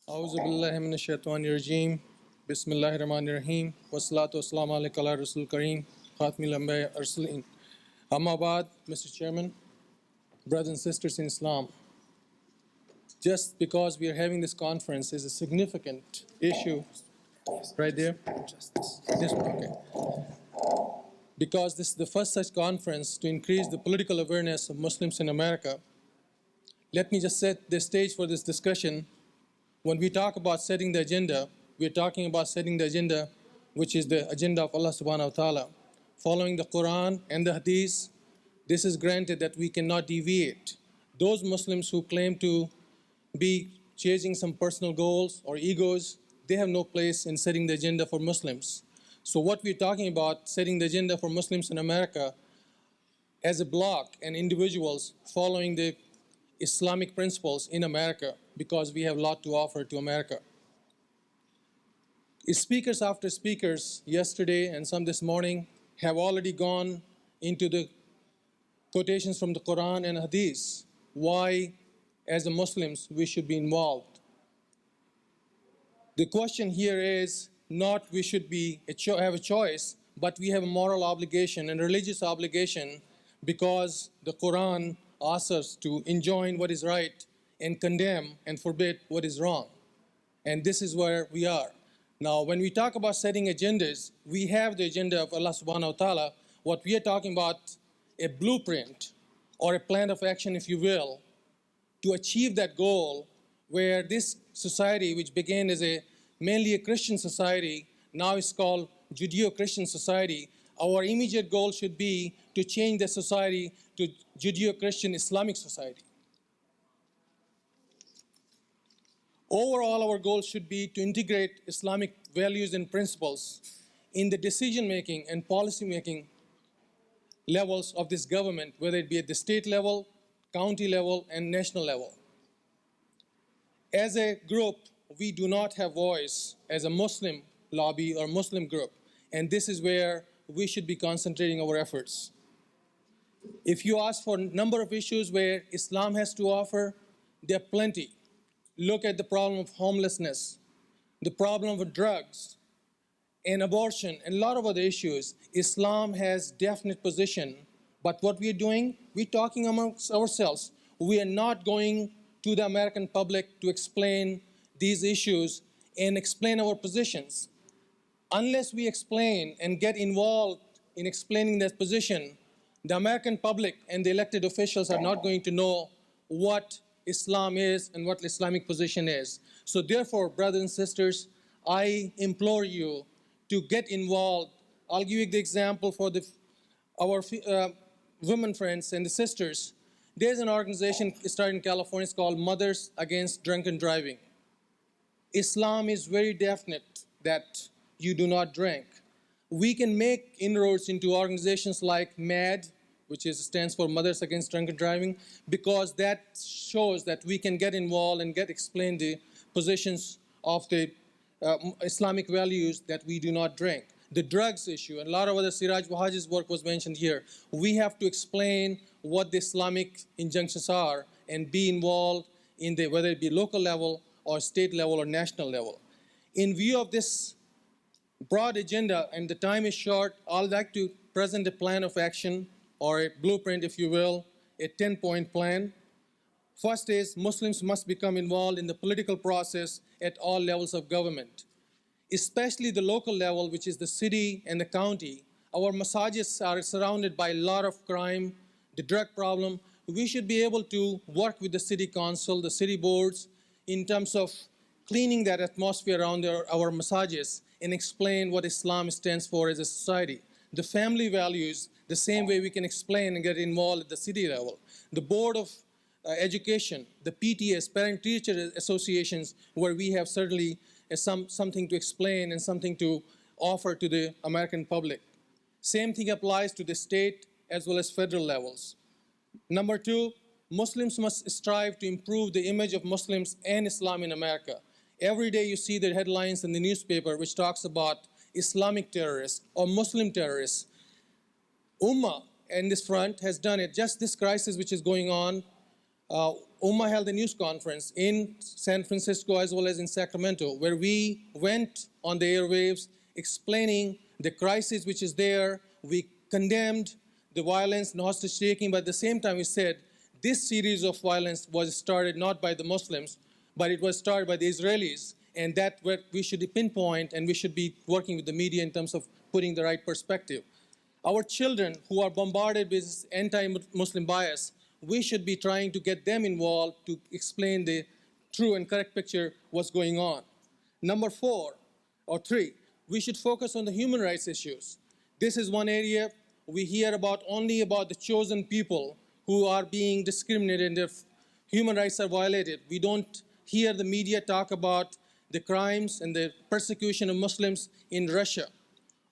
أعوذ بالله من الشيطان الرجيم بسم الله الرحمن الرحيم والصلاة والسلام على رسول الكريم خاتم الأنبياء والمرسلين. Amma Ba'd, Mr. Chairman, brothers and sisters in Islam. Just because we are having this conference is a significant issue, right there. This one, okay. Because this is the first such conference to increase the political awareness of Muslims in America. Let me just set the stage for this discussion. When we talk about setting the agenda, we're talking about setting the agenda, which is the agenda of Allah subhanahu wa ta'ala. Following the Quran and the Hadith, this is granted that we cannot deviate. Those Muslims who claim to be chasing some personal goals or egos, they have no place in setting the agenda for Muslims. So what we're talking about, setting the agenda for Muslims in America as a bloc and individuals following the Islamic principles in America, because we have a lot to offer to America. Speakers after speakers yesterday and some this morning have already gone into the quotations from the Quran and Hadith, why as a Muslims we should be involved. The question here is not we should have a choice, but we have a moral obligation and religious obligation, because the Quran asks us to enjoin what is right and condemn and forbid what is wrong. And this is where we are. Now, when we talk about setting agendas, we have the agenda of Allah subhanahu wa ta'ala. What we are talking about, a blueprint or a plan of action, if you will, to achieve that goal, where this society, which began as mainly a Christian society, now is called Judeo-Christian society. Our immediate goal should be to change the society to Judeo-Christian Islamic society. Overall, our goal should be to integrate Islamic values and principles in the decision-making and policy-making levels of this government, whether it be at the state level, county level, and national level. As a group, we do not have voice as a Muslim lobby or Muslim group, and this is where we should be concentrating our efforts. If you ask for a number of issues where Islam has to offer, there are plenty. Look at the problem of homelessness, the problem of drugs, and abortion, and a lot of other issues. Islam has definite position, but what we are doing, we're talking amongst ourselves. We are not going to the American public to explain these issues and explain our positions. Unless we explain and get involved in explaining that position, the American public and the elected officials are not going to know what Islam is and what Islamic position is. So therefore, brothers and sisters, I implore you to get involved. I'll give you the example for our women friends and the sisters. There's an organization started in California, it's called Mothers Against Drunken Driving. Islam is very definite that you do not drink. We can make inroads into organizations like MAD, which stands for Mothers Against Drunken Driving, because that shows that we can get involved and explain the positions of the Islamic values that we do not drink. The drugs issue, and a lot of other Siraj Wahaji's work was mentioned here. We have to explain what the Islamic injunctions are and be involved in whether it be local level or state level or national level. In view of this broad agenda, and the time is short, I'd like to present a plan of action, or a blueprint, if you will, a 10-point plan. First is Muslims must become involved in the political process at all levels of government, especially the local level, which is the city and the county. Our masajids are surrounded by a lot of crime, the drug problem. We should be able to work with the city council, the city boards, in terms of cleaning that atmosphere around our masajids and explain what Islam stands for as a society. The family values, the same way we can explain and get involved at the city level. The Board of Education, the PTAs, Parent-Teacher Associations, where we have certainly something to explain and something to offer to the American public. Same thing applies to the state as well as federal levels. Number two, Muslims must strive to improve the image of Muslims and Islam in America. Every day you see the headlines in the newspaper which talks about Islamic terrorists or Muslim terrorists. Ummah in this front has done it. Just this crisis which is going on, Ummah held a news conference in San Francisco as well as in Sacramento, where we went on the airwaves explaining the crisis which is there. We condemned the violence and hostage taking, but at the same time we said this series of violence was started not by the Muslims, but it was started by the Israelis, and that what we should pinpoint, and we should be working with the media in terms of putting the right perspective. Our children who are bombarded with anti-Muslim bias, we should be trying to get them involved to explain the true and correct picture what's going on. Number 4 or 3, we should focus on the human rights issues. This is one area we hear about only about the chosen people who are being discriminated and their human rights are violated. We don't hear the media talk about the crimes and the persecution of Muslims in Russia,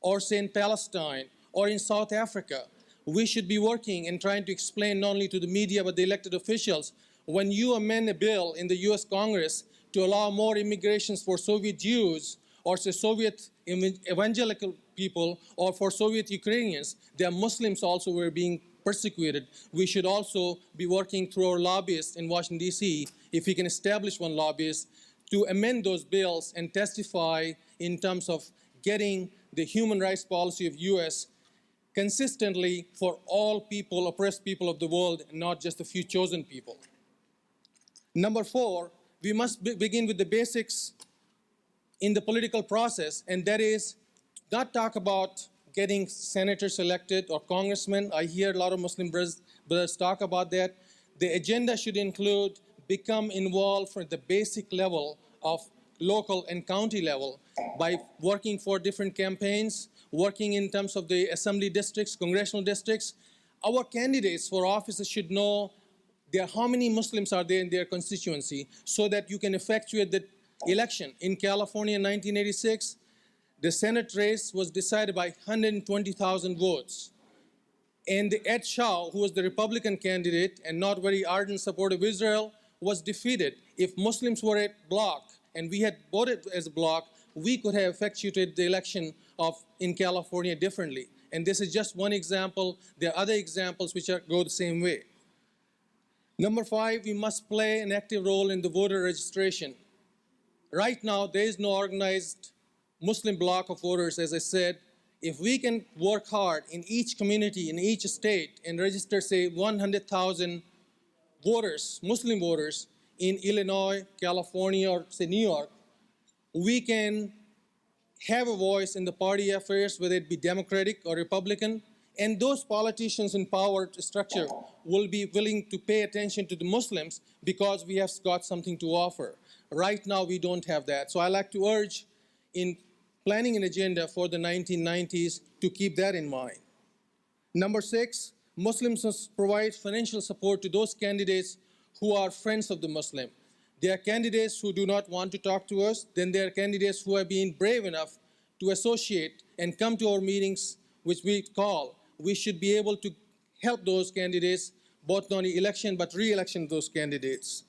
or say in Palestine, or in South Africa. We should be working and trying to explain not only to the media but the elected officials, when you amend a bill in the US Congress to allow more immigrations for Soviet Jews, or say Soviet evangelical people, or for Soviet Ukrainians, there are Muslims also who are being persecuted. We should also be working through our lobbyists in Washington, D.C., if we can establish one lobbyist, to amend those bills and testify in terms of getting the human rights policy of US consistently for all people, oppressed people of the world, and not just a few chosen people. Number 4, we must begin with the basics in the political process, and that is not talk about getting senators elected or congressmen. I hear a lot of Muslim brothers talk about that. The agenda should include become involved from the basic level of local and county level by working for different campaigns, working in terms of the assembly districts, congressional districts. Our candidates for offices should know how many Muslims are there in their constituency so that you can effectuate the election. In California in 1986, the Senate race was decided by 120,000 votes. And Ed Shaw, who was the Republican candidate and not very ardent supporter of Israel, was defeated. If Muslims were a bloc and we had voted as a bloc, we could have effectuated the election in California differently. And this is just one example. There are other examples which go the same way. Number 5, we must play an active role in the voter registration. Right now, there is no organized Muslim bloc of voters, as I said. If we can work hard in each community, in each state, and register, say, 100,000 voters, Muslim voters, in Illinois, California, or say New York, we can have a voice in the party affairs, whether it be Democratic or Republican, and those politicians in power structure will be willing to pay attention to the Muslims because we have got something to offer. Right now, we don't have that. So I like to urge in planning an agenda for the 1990s to keep that in mind. Number 6, Muslims must provide financial support to those candidates who are friends of the Muslim. There are candidates who do not want to talk to us. Then there are candidates who have been brave enough to associate and come to our meetings, which we call. We should be able to help those candidates, both not in election but re-election of those candidates.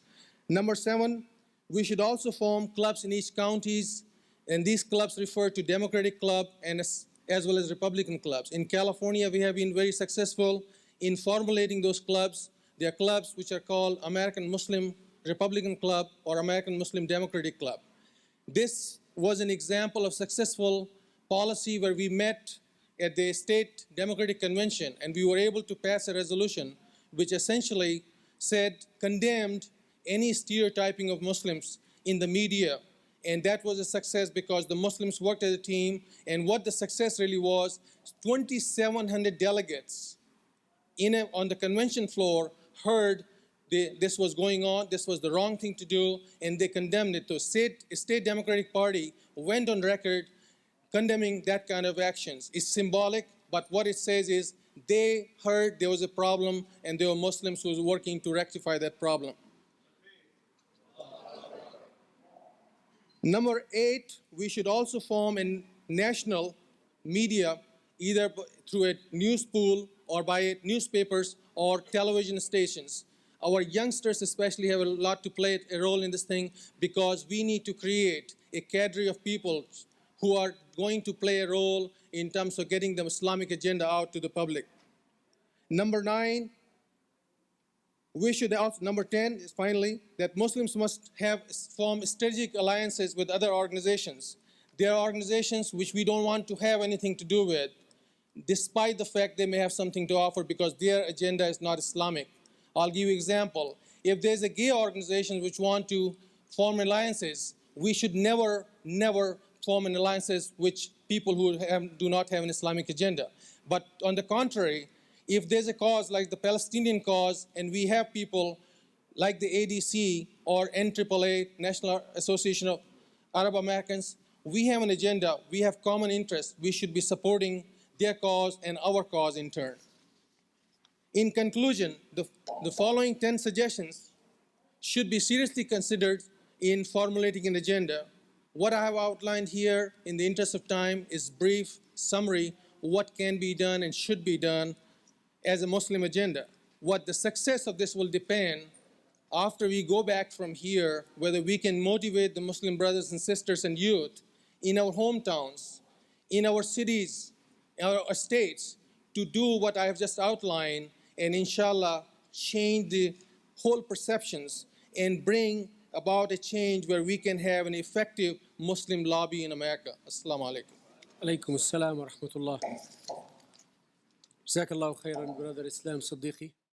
Number 7, we should also form clubs in each counties, and these clubs refer to Democratic club and as well as Republican clubs. In California, we have been very successful in formulating those clubs. There are clubs which are called American Muslim Republican Club or American Muslim Democratic Club. This was an example of successful policy where we met at the state Democratic Convention and we were able to pass a resolution which essentially condemned any stereotyping of Muslims in the media. And that was a success because the Muslims worked as a team, and what the success really was, 2,700 delegates on the convention floor heard this was going on, this was the wrong thing to do, and they condemned it. The state Democratic Party went on record condemning that kind of actions. It's symbolic, but what it says is they heard there was a problem and there were Muslims who were working to rectify that problem. Number 8, we should also form a national media, either through a news pool or by newspapers or television stations. Our youngsters especially have a lot to play a role in this thing because we need to create a cadre of people who are going to play a role in terms of getting the Islamic agenda out to the public. Number 9, We should also, number 10 is finally that Muslims must form strategic alliances with other organizations. There are organizations which we don't want to have anything to do with, despite the fact they may have something to offer because their agenda is not Islamic. I'll give you an example. If there's a gay organization which want to form alliances, we should never form an alliances with people who do not have an Islamic agenda. But on the contrary, if there's a cause like the Palestinian cause, and we have people like the ADC or NAAA, National Association of Arab Americans, we have an agenda, we have common interests, we should be supporting their cause and our cause in turn. In conclusion, the following 10 suggestions should be seriously considered in formulating an agenda. What I have outlined here in the interest of time is brief summary what can be done and should be done as a Muslim agenda. What the success of this will depend after we go back from here, whether we can motivate the Muslim brothers and sisters and youth in our hometowns, in our cities, in our states, to do what I have just outlined, and inshallah change the whole perceptions and bring about a change where we can have an effective Muslim lobby in America. Assalamu alaikum. Alaikum assalam wa rahmatullah. Jazakallahu khairan, brother Islam Siddiqui.